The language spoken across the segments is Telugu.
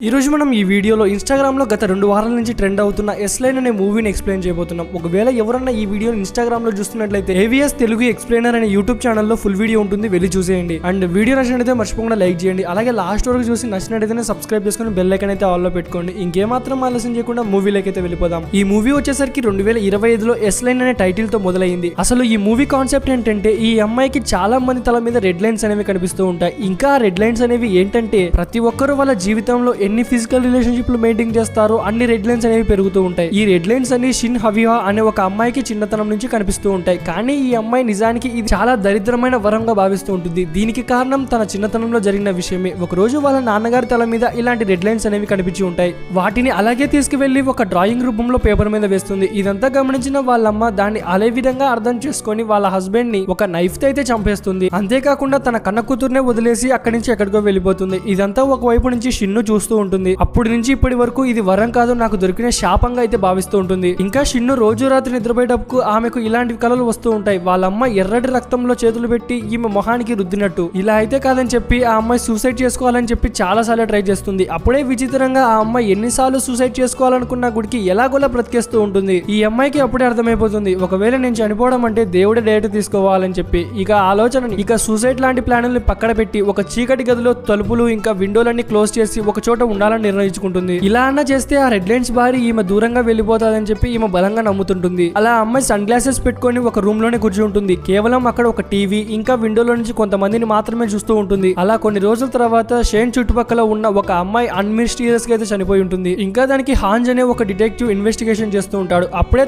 ఈ రోజు మనం ఈ వీడియోలో ఇన్స్టాగ్రామ్ లో గత 2 వారాల నుంచి ట్రెండ్ అవుతున్న ఎస్లైన్ అనే మూవీని ఎక్స్ప్లెయిన్ చేయబోతున్నాం. ఒకవేళ ఎవరన్నా ఈ వీడియోని ఇన్స్టాగ్రామ్ లో చూస్తున్నట్లయితే ఏవిఎస్ తెలుగు ఎక్స్ప్లెయినర్ అనే యూట్యూబ్ ఛానల్లో ఫుల్ వీడియో ఉంటుంది, వెళ్ళి చూసేయండి. అండ్ వీడియో నచ్చినట్లయితే మర్చిపోకుండా లైక్ చేయండి. అలాగే లాస్ట్ వరకు చూసి నచ్చినట్లయితే సబ్స్క్రైబ్ చేసుకుని బెల్ ఐకాన్ అయితే ఆల్ లో పెట్టుకోండి. ఇంకేమాత్రం ఆలస్యం చేయకుండా మూవీలోకి అయితే వెళ్ళిపోదాం. ఈ మూవీ వచ్చేసరికి 2025లో ఎస్లైన్ అనే టైటిల్ తో మొదలైంది. అసలు ఈ మూవీ కాన్సెప్ట్ ఏంటంటే, ఈ అమ్మాయికి చాలా మంది తల మీద రెడ్ లైన్స్ అనేవి కనిపిస్తూ ఉంటాయి. ఇంకా రెడ్ లైన్స్ అనేవి ఏంటంటే, ప్రతి ఒక్కరు వాళ్ళ జీవితంలో ఎన్ని ఫిజికల్ రిలేషన్షిప్ మెయింటైన్ చేస్తారో అన్ని రెడ్ లైన్స్ అనేవి పెరుగుతూ ఉంటాయి. ఈ రెడ్ లైన్స్ అన్ని షిన్ హవిహా అనే ఒక అమ్మాయికి చిన్నతనం నుంచి కనిపిస్తూ ఉంటాయి. కానీ ఈ అమ్మాయి నిజానికి ఇది చాలా దరిద్రమైన వరంగా భావిస్తూ ఉంటుంది. దీనికి కారణం తన చిన్నతనంలో జరిగిన విషయమే. ఒక రోజు వాళ్ళ నాన్నగారి తల మీద ఇలాంటి రెడ్ లైన్స్ అనేవి కనిపించి ఉంటాయి. వాటిని అలాగే తీసుకువెళ్లి ఒక డ్రాయింగ్ రూపంలో పేపర్ మీద వేస్తుంది. ఇదంతా గమనించిన వాళ్ళమ్మ దాన్ని అదే విధంగా అర్థం చేసుకొని వాళ్ళ హస్బెండ్ ని ఒక నైఫ్ తో అయితే చంపేస్తుంది. అంతేకాకుండా తన కన్న కూతుర్నే వదిలేసి అక్కడి నుంచి ఎక్కడికో వెళ్ళిపోతుంది. ఇదంతా ఒకవైపు నుంచి షిన్ను చూస్తూ ఉంటుంది. అప్పటి నుంచి ఇప్పటి వరకు ఇది వరం కాదు, నాకు దొరికిన శాపంగా అయితే భావిస్తూ ఉంటుంది. ఇంకా షిన్ను రోజు రాత్రి నిద్రపోయేటప్పుడు ఆమెకు ఇలాంటి కలలు వస్తూ ఉంటాయి. వాళ్ళమ్మ ఎర్రటి రక్తంలో చేతులు పెట్టి ఈమె మొహానికి రుద్దినట్టు. ఇలా అయితే కాదని చెప్పి ఆ అమ్మాయి సూసైడ్ చేసుకోవాలని చెప్పి చాలా సార్లు ట్రై చేస్తుంది. అప్పుడే విచిత్రంగా ఆ అమ్మాయి ఎన్నిసార్లు సూసైడ్ చేసుకోవాలనుకున్న గుడికి ఎలాగోలా బ్రతికేస్తూ ఉంటుంది. ఈ అమ్మాయికి అప్పుడే అర్థమైపోతుంది, ఒకవేళ నేను చనిపోవడం అంటే దేవుడే డైరెక్ట్ తీసుకోవాలని చెప్పి. ఇక ఆలోచన ఇక సూసైడ్ లాంటి ప్లాన్లని పక్కన పెట్టి ఒక చీకటి గదిలో తలుపులు ఇంకా విండోలన్నీ క్లోజ్ చేసి ఒక చోట ఉండాలని నిర్ణయించుకుంటుంది. ఇలా అన్న చేస్తే ఆ రెడ్ లైన్స్ బారి ఈమె దూరంగా వెళ్ళిపోతాదని చెప్పి ఈమె బలంగా నమ్ముతుంటుంది. అలా అమ్మాయి సన్ గ్లాసెస్ పెట్టుకొని ఒక రూమ్ లోనే కూర్చుంటుంది. కేవలం అక్కడ ఒక టీవీ ఇంకా విండోలో నుంచి కొంతమందిని మాత్రమే చూస్తూ ఉంటుంది. అలా కొన్ని రోజుల తర్వాత షేన్ చుట్టుపక్కల ఉన్న ఒక అమ్మాయి అన్మిస్టీరియస్ గా అయితే చనిపోయి ఉంటుంది. ఇంకా దానికి హాంజ్ అనే ఒక డిటెక్టివ్ ఇన్వెస్టిగేషన్ చేస్తూ ఉంటాడు. అప్పుడే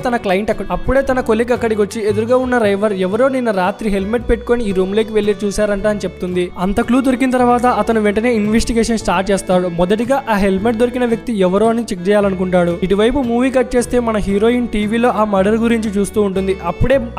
తన కొలీగ్ అక్కడికి వచ్చి ఎదురుగా ఉన్న డ్రైవర్ ఎవరో నిన్న రాత్రి హెల్మెట్ పెట్టుకొని ఈ రూమ్ లోకి వెళ్లి చూసారంట అని చెప్తుంది. అంత క్లూ దొరికిన తర్వాత అతను వెంటనే ఇన్వెస్టిగేషన్ స్టార్ట్ చేస్తాడు. మొదటిగా ఆ హెల్మెట్ దొరికిన వ్యక్తి ఎవరో అని చెక్ చేయాలనుకుంటాడు. ఇటువైపు మూవీ కట్ చేస్తే మన హీరోయిన్ టీవీలో ఆ మర్డర్ గురించి చూస్తూ ఉంటుంది.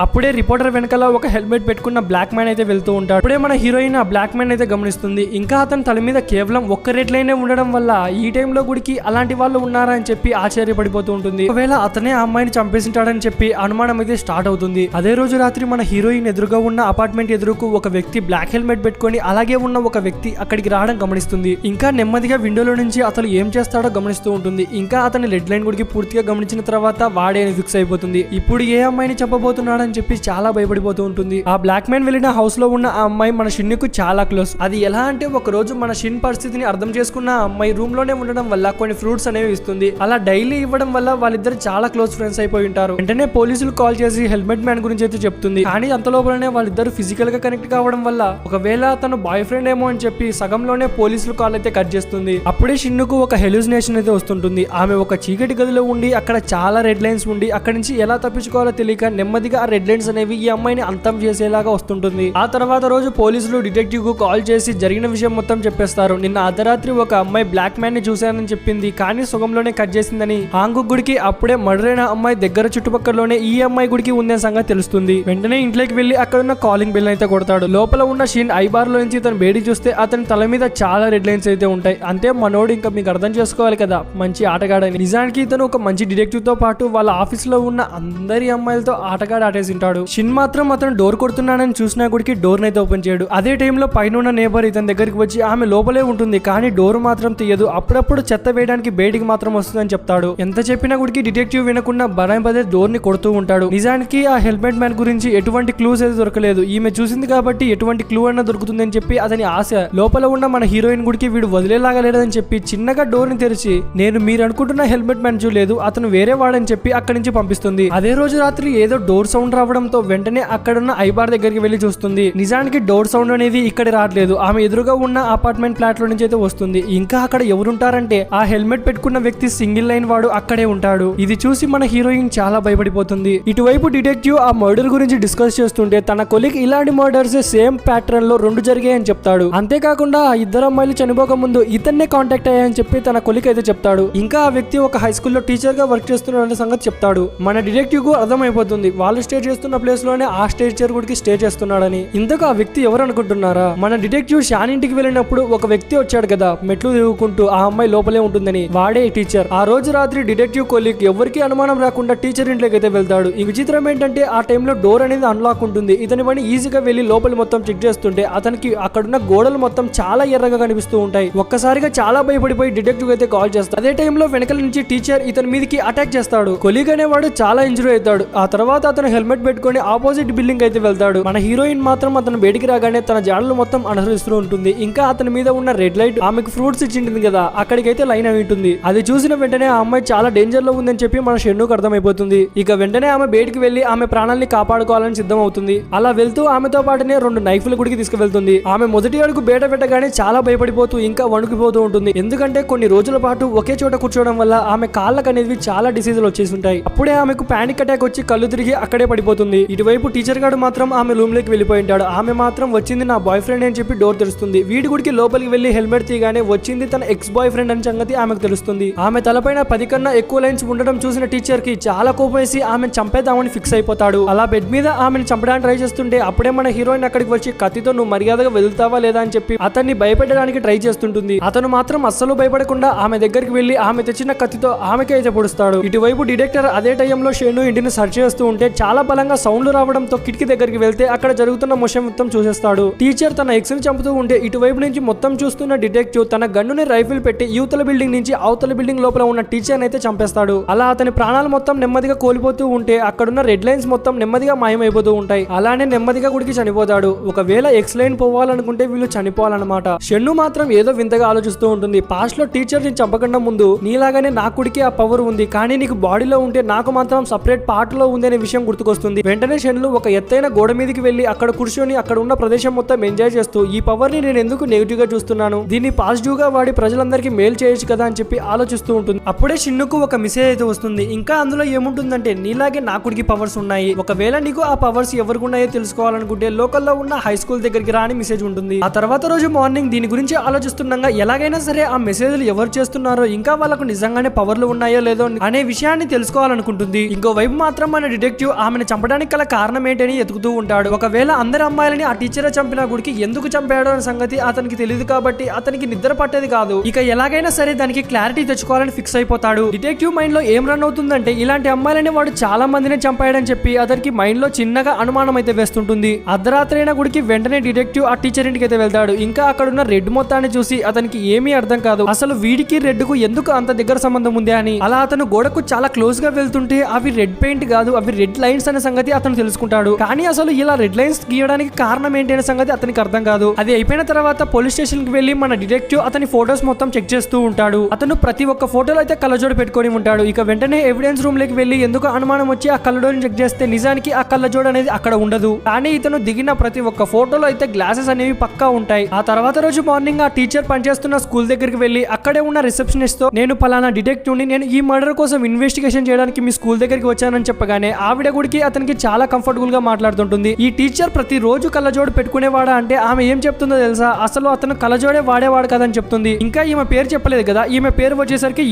అప్పుడే రిపోర్టర్ వెనకాల ఒక హెల్మెట్ పెట్టుకున్న బ్లాక్ మ్యాన్ అయితే వెళ్తూ ఉంటాడు. అప్పుడే మన హీరోయిన్ ఆ బ్లాక్ మ్యాన్ అయితే గమనిస్తుంది. ఇంకా అతని తల మీద కేవలం ఒక్క రెడ్ లైనే ఉండడం వల్ల ఈ టైంలో గుడికి అలాంటి వాళ్ళు ఉన్నారా అని చెప్పి ఆశ్చర్యపడిపోతూ ఉంటుంది. ఒకవేళ అతనే ఆ అమ్మాయిని చంపేసింటాడని చెప్పి అనుమానం అయితే స్టార్ట్ అవుతుంది. అదే రోజు రాత్రి మన హీరోయిన్ ఎదురుగా ఉన్న అపార్ట్మెంట్ ఎదురుకు ఒక వ్యక్తి బ్లాక్ హెల్మెట్ పెట్టుకొని అలాగే ఉన్న ఒక వ్యక్తి అక్కడికి రావడం గమనిస్తుంది. ఇంకా నెమ్మదిగా విండోలో నుంచి అతను ఏం చేస్తాడో గమనిస్తూ ఉంటుంది. ఇంకా అతని రెడ్ లైన్ గుడికి పూర్తిగా గమనించిన తర్వాత వాడే ఫిక్స్ అయిపోతుంది. ఇప్పుడు ఏ అమ్మాయిని చంపబోతున్నాడని చెప్పి చాలా భయపడిపోతూ ఉంటుంది. ఆ బ్లాక్ మ్యాన్ వెళ్ళిన హౌస్ లో ఉన్న ఆ అమ్మాయి మన షిన్నుకు చాలా క్లోజ్. అది ఎలా అంటే, ఒక రోజు మన షిన్ పరిస్థితిని అర్థం చేసుకున్న ఆ అమ్మాయి రూమ్ లోనే ఉండడం వల్ల కొన్ని ఫ్రూట్స్ అనేవి ఇస్తుంది. అలా డైలీ ఇవ్వడం వల్ల వాళ్ళిద్దరు చాలా క్లోజ్ ఫ్రెండ్స్ అయిపోయి ఉంటారు. వెంటనే పోలీసులు కాల్ చేసి హెల్మెట్ మ్యాన్ గురించి అయితే చెప్తుంది. కానీ అంతలోపలనే వాళ్ళిద్దరు ఫిజికల్ గా కనెక్ట్ కావడం వల్ల ఒకవేళ తను బాయ్ ఫ్రెండ్ ఏమో అని చెప్పి సగంలోనే పోలీసులు కాల్ అయితే కట్ చేస్తుంది. అప్పుడే షిన్నుకు ఒక హెల్యూసినేషన్ అయితే వస్తుంటుంది. ఆమె ఒక చీకటి గదిలో ఉండి అక్కడ చాలా రెడ్ లైన్స్ ఉండి అక్కడి నుంచి ఎలా తప్పించుకోవాలో తెలియక నెమ్మదిగా ఆ రెడ్ లైన్స్ అనేవి ఈ అమ్మాయిని అంతం చేసేలాగా వస్తుంటుంది. ఆ తర్వాత రోజు పోలీసులు డిటెక్టివ్ కు కాల్ చేసి జరిగిన విషయం మొత్తం చెప్పేస్తారు. నిన్న అర్ధరాత్రి ఒక అమ్మాయి బ్లాక్ మ్యాన్ ని చూశానని చెప్పింది, కానీ సుగంలోనే కట్ చేసిందని. హాంగు గుడికి అప్పుడే మర్డర్ అయిన అమ్మాయి దగ్గర చుట్టుపక్కలలోనే ఈ అమ్మాయి గుడికి ఉందే సంగతి తెలుస్తుంది. వెంటనే ఇంట్లోకి వెళ్లి అక్కడ ఉన్న కాలింగ్ బెల్ అయితే కొడతాడు. లోపల ఉన్న షీన్ ఐబార్ లో నుంచి తను బయటికి చూస్తే అతని తల మీద చాలా రెడ్ లైన్స్ అయితే ఉంటాయి. అంటే మనోడు ఇంకా మీకు అర్థం చేసుకోవాలి కదా, మంచి ఆటగాడని. నిజానికి ఇతను ఒక మంచి డిటెక్టివ్ తో పాటు వాళ్ళ ఆఫీస్ లో ఉన్న అందరి అమ్మాయిలతో ఆటగాడు ఆటేసింటాడు. షిన్ మాత్రం అతను డోర్ కొడుతున్నాడని చూసినా గుడికి డోర్ నైతే ఓపెన్ చేయడు. అదే టైంలో పైన ఉన్న నేబర్ ఇతని దగ్గరికి వచ్చి ఆమె లోపలే ఉంటుంది కానీ డోర్ మాత్రం తీయదు. అప్పుడప్పుడు చెత్త వేయడానికి బయటికి మాత్రం వస్తుందని చెప్తాడు. ఎంత చెప్పినా గుడికి డిటెక్టివ్ వినకుండా పదే డోర్ ని కొడుతూ ఉంటాడు. నిజానికి ఆ హెల్మెట్ మ్యాన్ గురించి ఎటువంటి క్లూస్ అయితే దొరకలేదు. ఈమె చూసింది కాబట్టి ఎటువంటి క్లూ అన్నా దొరుకుతుందని చెప్పి అతని ఆశ. లోపల ఉన్న మన హీరోయిన్ గుడికి వీడు వదిలేలాగా లేదని చెప్పి చిన్నగా డోర్ ని తెరిచి, నేను మీరు అనుకుంటున్న హెల్మెట్ మ్యాన్ చూడలేదు, అతను వేరే వాడని చెప్పి అక్కడి నుంచి పంపిస్తుంది. అదే రోజు రాత్రి ఏదో డోర్ సౌండ్ రావడంతో వెంటనే అక్కడున్న ఐబార్ దగ్గరికి వెళ్లి చూస్తుంది. నిజానికి డోర్ సౌండ్ అనేది ఇక్కడ రావట్లేదు, ఆమె ఎదురుగా ఉన్న అపార్ట్మెంట్ ఫ్లాట్ లో నుంచి అయితే వస్తుంది. ఇంకా అక్కడ ఎవరుంటారంటే ఆ హెల్మెట్ పెట్టుకున్న వ్యక్తి సింగిల్ లైన్ వాడు అక్కడే ఉంటాడు. ఇది చూసి మన హీరోయిన్ చాలా భయపడిపోతుంది. ఇటువైపు డిటెక్టివ్ ఆ మర్డర్ గురించి డిస్కస్ చేస్తుంటే తన కొలీగ్ ఇలాంటి మర్డర్స్ సేమ్ ప్యాటర్న్ లో 2 జరిగాయని చెప్తాడు. అంతేకాకుండా ఆ ఇద్దరు అమ్మాయిలు చనిపోక ముందు ఇతన్నే కాంటాక్ట్ అయ్యాయని చెప్పి తన కొలీగ్ అయితే చెప్తాడు. ఇంకా ఆ వ్యక్తి ఒక హై స్కూల్లో టీచర్ గా వర్క్ చేస్తున్నాడనే సంగతి చెప్తాడు. మన డిటెక్టివ్ కు అర్థమైపోతుంది వాళ్ళు స్టే చేస్తున్న ప్లేస్ లోనే ఆ టీచర్ కూడా స్టే చేస్తున్నాడని. ఇంతకు ఆ వ్యక్తి ఎవరు అనుకుంటున్నారా? మన డిటెక్టివ్ షాన్ ఇంటికి వెళ్ళినప్పుడు ఒక వ్యక్తి వచ్చాడు కదా మెట్లు తిరుగుకుంటూ, ఆ అమ్మాయి లోపలే ఉంటుందని. వాడే టీచర్. ఆ రోజు రాత్రి డిటెక్టివ్ కొలీగ్ ఎవరికి అనుమానం రాకుండా టీచర్ ఇంట్లోకి అయితే వెళ్తాడు. ఈ విచిత్రం ఏంటంటే ఆ టైంలో డోర్ అనేది అన్లాక్ ఉంటుంది. ఇతని పని ఈజీగా వెళ్లి లోపలి మొత్తం చెక్ చేస్తుంటే అతనికి అక్కడున్న గోడలు మొత్తం చాలా ఎర్రగా కనిపిస్తూ ఉంటాయి. ఒక్కసారిగా చాలా భయపడిపోయి డిటెక్టివ్ అయితే కాల్ చేస్తాడు. అదే టైంలో వెనకాల నుంచి టీచర్ ఇతని మీదకి అటాక్ చేస్తాడు. కొలీగ్ అనేవాడు చాలా ఇంజురీ అవుతాడు. ఆ తర్వాత అతను హెల్మెట్ పెట్టుకొని ఆపోజిట్ బిల్డింగ్ అయితే వెళ్తాడు. మన హీరోయిన్ మాత్రం అతను బయటికి రాగానే తన జాడలు మొత్తం అనుసరిస్తూ ఉంటుంది. ఇంకా అతని మీద ఉన్న రెడ్ లైట్ ఆమెకు ఫ్రూట్స్ ఇచ్చింటుంది కదా, అక్కడికైతే లైన్ అయి ఉంటుంది. అది చూసిన వెంటనే ఆ అమ్మాయి చాలా డేంజర్ లో ఉందని చెప్పి మన షెన్నుకు అర్థమైపోతుంది. ఇక వెంటనే ఆమె బయటికి వెళ్లి ఆమె ప్రాణాలని కాపాడుకోవాలని సిద్ధం అవుతుంది. అలా వెళ్తూ ఆమెతో పాటునే 2 నైఫ్లు గుడికి తీసుకువెళ్తుంది. ఆమె మొదటి అడుగు బయట పెట్టగానే చాలా భయపడిపోతూ ఇంకా వణుకుపోతూ ఉంటుంది. ఎందుకంటే కొన్ని రోజుల పాటు ఒకే చోట కూర్చోవడం వల్ల ఆమె కాళ్ళకు అనేవి చాలా డిసీజులు వచ్చేసి ఉంటాయి. అప్పుడే ఆమెకు పానిక్ అటాక్ వచ్చి కళ్ళు తిరిగి అక్కడే పడిపోతుంది. ఇటువైపు టీచర్ గారు మాత్రం ఆమె రూమ్ లోకి వెళ్ళిపోయి ఉంటాడు. ఆమె మాత్రం వచ్చింది నా బాయ్ ఫ్రెండ్ అని చెప్పి డోర్ తెరుస్తుంది. వీడి గుడికి లోపలికి వెళ్లి హెల్మెట్ తీయగానే వచ్చింది తన ఎక్స్ బాయ్ ఫ్రెండ్ అని సంగతి ఆమెకు తెలుస్తుంది. ఆమె తలపైన 10 కన్నా ఎక్కువ లైన్స్ ఉండడం చూసిన టీచర్ కి చాలా కోపం వేసి ఆమెను చంపేద్దామని ఫిక్స్ అయిపోతాడు. అలా బెడ్ మీద ఆమెను చంపడానికి ట్రై చేస్తుంటే అప్పుడే మన హీరోయిన్ అక్కడికి వచ్చి కత్తితో నువ్వు మర్యాదగా వెళ్తావా లేదా అని చెప్పి అతన్ని భయపెట్టడానికి ట్రై చేస్తుంటుంది. అతను మాత్రం అస్సలు భయపడకుండా ఆమె దగ్గరికి వెళ్లి ఆమె తెచ్చిన కత్తితో ఆమెకే అయితే పొడుస్తాడు. ఇటువైపు డిటెక్టర్ అదే టైంలో షేను ఇంటిని సర్చ్ చేస్తూ ఉంటే చాలా బలంగా సౌండ్లు రావడంతో కిటికీ దగ్గరికి వెళ్తే అక్కడ జరుగుతున్న మొత్తం మొత్తం చూసేస్తాడు. టీచర్ తన ఎక్స్ ని చంపుతూ ఉంటే ఇటువైపు నుంచి మొత్తం చూస్తున్న డిటెక్టివ్ తన గన్నుని రైఫిల్ పెట్టి యువతల బిల్డింగ్ నుంచి అవతల బిల్డింగ్ లోపల ఉన్న టీచర్ అయితే చంపేస్తాడు. అలా అతని ప్రాణాలు మొత్తం నెమ్మదిగా కోల్పోతూ ఉంటే అక్కడున్న రెడ్ లైన్స్ మొత్తం నెమ్మదిగా మాయమైపోతూ ఉంటాయి. అలానే నెమ్మదిగా గుడికి చనిపోతాడు. ఒకవేళ ఎక్స్ లైన్ పోవాలనుకుంటే వీళ్ళు చనిపోవాలన్నమాట. షెన్ను మాత్రం ఏదో వింతగా ఆలోచిస్తూ ఉంటుంది. పాస్ట్ లో టీచర్ ని చంపకుండా ముందు నీలాగానే నా కుడికి ఆ పవర్ ఉంది, కానీ నీకు బాడీలో ఉంటే నాకు మాత్రం సపరేట్ పార్ట్ లో ఉంది అనే విషయం గుర్తుకొస్తుంది. వెంటనే షెన్ను ఒక ఎత్తైన గోడ మీదకి వెళ్లి అక్కడ కూర్చొని అక్కడ ఉన్న ప్రదేశం మొత్తం ఎంజాయ్ చేస్తూ ఈ పవర్ ని నేను ఎందుకు నెగిటివ్ గా చూస్తున్నాను, దీన్ని పాజిటివ్ గా వాడి ప్రజలందరికీ మేలు చేయొచ్చు కదా అని చెప్పి ఆలోచిస్తూ ఉంటుంది. అప్పుడే షిన్నుకు ఒక మెసేజ్ అయితే వస్తుంది. ఇంకా అందులో ఏముంటుందంటే నీలాగే నా కుడికి పవర్స్ ఉన్నాయి, ఒకవేళ నీకు ఆ పవర్స్ ఎవరికి ఉన్నాయో తెలుసుకోవాలనుకుంటే లోకల్లో ఉన్న హై స్కూల్ దగ్గరికి రా అని మెసేజ్ ఉంటుంది. ఆ తర్వాత రోజు మార్నింగ్ దీని గురించి ఆలోచిస్తుండగా ఎలాగైనా సరే ఆ మెసేజ్లు ఎవరు చేస్తున్నారో ఇంకా వాళ్ళకు నిజంగానే పవర్లు ఉన్నాయో లేదో అనే విషయాన్ని తెలుసుకోవాలనుకుంటుంది. ఇంకోవైపు మాత్రం మన డిటెక్టివ్ ఆమెను చంపడానికి గల కారణం ఏంటని ఎతుకుతూ ఉంటాడు. ఒకవేళ అందరి అమ్మాయిలని ఆ టీచర్ చంపిన గుడికి ఎందుకు చంపాడో అనే సంగతి అతనికి తెలియదు కాబట్టి అతనికి నిద్ర పట్టేది కాదు. ఇక ఎలాగైనా సరే దానికి క్లారిటీ తెచ్చుకోవాలని ఫిక్స్ అయిపోతాడు. డిటెక్టివ్ మైండ్ లో ఏం రన్ అవుతుందంటే ఇలాంటి అమ్మాయిలని వాడు చాలా మందిని చంపాడని చెప్పి అతనికి మైండ్ లో చిన్నగా అనుమానం అయితే వేస్తుంటుంది. అర్ధరాత్రి అయిన గుడికి వెంటనే డిటెక్టివ్ ఆ టీచర్ ఇంటికి అయితే వెళ్తాడు. ఇంకా అక్కడున్న రెడ్ మొత్తాన్ని చూసి అతనికి ఏమీ అర్థం కాదు, అసలు వీడికి రెడ్ కు ఎందుకు అంత దగ్గర సంబంధం ఉంది అని. అలా అతను గోడకు చాలా క్లోజ్ గా వెళ్తుంటే అవి రెడ్ పెయింట్ కాదు, అవి రెడ్ లైన్స్ అనే సంగతి అతను తెలుసుకుంటాడు. కానీ అసలు ఇలా రెడ్ లైన్స్ గీయడానికి కారణం ఏంటి అనే సంగతి అతనికి అర్థం కాదు. అది అయిపోయిన తర్వాత పోలీస్ స్టేషన్ కి వెళ్లి మన డిటెక్టివ్ అతని ఫోటోస్ మొత్తం చెక్ చేస్తూ ఉంటాడు. అతను ప్రతి ఒక్క ఫోటోలో అయితే కళ్ళజోడు పెట్టుకొని ఉంటాడు. ఇక వెంటనే ఎవిడెన్స్ రూమ్ లోకి వెళ్లి ఎందుకు అనుమానం వచ్చి ఆ కళ్ళజోడుని చెక్ చేస్తే నిజానికి ఆ కళ్ళజోడు అనేది అక్కడ ఉండదు. కానీ ఇతను దిగిన ప్రతి ఒక్క ఫోటోలో అయితే గ్లాసెస్ అనేవి పక్కా ఉంటాయి. ఆ తర్వాత రోజు మార్నింగ్ ఆ టీచర్ పనిచేస్తున్న స్కూల్ దగ్గరికి వెళ్లి అక్కడే ఉన్న రిసెప్షనిస్ట్ తో నేను పలానా డిటెక్టివ్ ని, నేను ఈ మర్డర్ కోసం ఇన్వెస్టిగేషన్ చేయడానికి మీ స్కూల్ దగ్గరికి వచ్చానని చెప్పగానే ఆవిడ గుడికి అతనికి చాలా కంఫర్టబుల్ గా మాట్లాడుతుంటుంది. ఈ టీచర్ ప్రతి రోజు కళ్ళజోడు పెట్టుకునేవాడా అంటే ఆమె ఏం చెప్తుందో తెలుసా, అసలు అతను కళ్ళజోడే వాడేవాడు కదని చెప్తుంది. ఇంకా ఈమె పేరు చెప్పలేదు కదా, ఈమె పేరు వచ్చేసరికి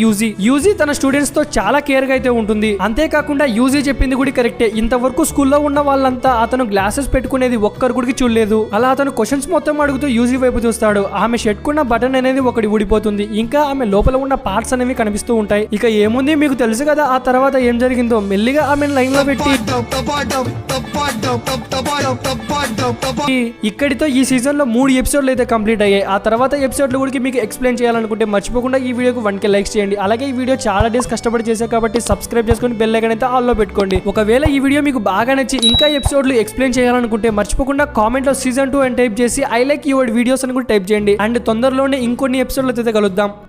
యూజీ తన స్టూడెంట్స్ తో చాలా కేర్ గా అయితే ఉంటుంది. అంతేకాకుండా యూజీ చెప్పింది కూడా కరెక్టే, ఇంతవరకు స్కూల్లో ఉన్న వాళ్ళంతా అతను గ్లాసెస్ పెట్టుకునేది ఒక్కరు గుడికి చూడలేదు. అలా అతను క్వశ్చన్స్ మొత్తం అడుగుతూ యూజీ వైపు చూస్తాడు. ఆమె షర్ట్ కున్న బటన్ అనేది ఒకటి ఊడిపోతుంది. ఇంకా ఆమె లోపల ఉన్న పార్ట్స్ అనేవి కనిపిస్తూ ఉంటాయి. ఇక ఏముంది మీకు తెలుసు కదా ఆ తర్వాత ఏం జరిగిందో. మెల్లిగా ఆమె లైన్ లో పెట్టి ఇక్కడితో ఈ సీజన్ లో 3 ఎపిసోడ్లు అయితే కంప్లీట్ అయ్యాయి. ఆ తర్వాత ఎపిసోడ్లు కూడా మీకు ఎక్స్ప్లెయిన్ చేయాలనుకుంటే మర్చిపోకుండా ఈ వీడియోకి 1K లైక్స్ చేయండి. అలాగే ఈ వీడియో చాలా డేస్ కష్టపడి చేశా కాబట్టి సబ్స్క్రైబ్ చేసుకొని బెల్ ఐకాన్ అయితే ఆల్ లో పెట్టుకోండి. ఒకవేళ ఈ వీడియో మీకు బాగా నచ్చి ఇంకా ఎపిసోడ్లు ఎక్స్ప్లెయిన్ చేయాలనుకుంటే మర్చిపోకుండా కామెంట్ లో సీజన్ 2 అని టైప్ చేసి ఐ లైక్ యువర్ వీడియోస్ అని కూడా టైప్ చేయండి. అండ్ తొందరలోనే ఇంకొన్ని ఎపిసోడ్లు అయితే కలుద్దాం.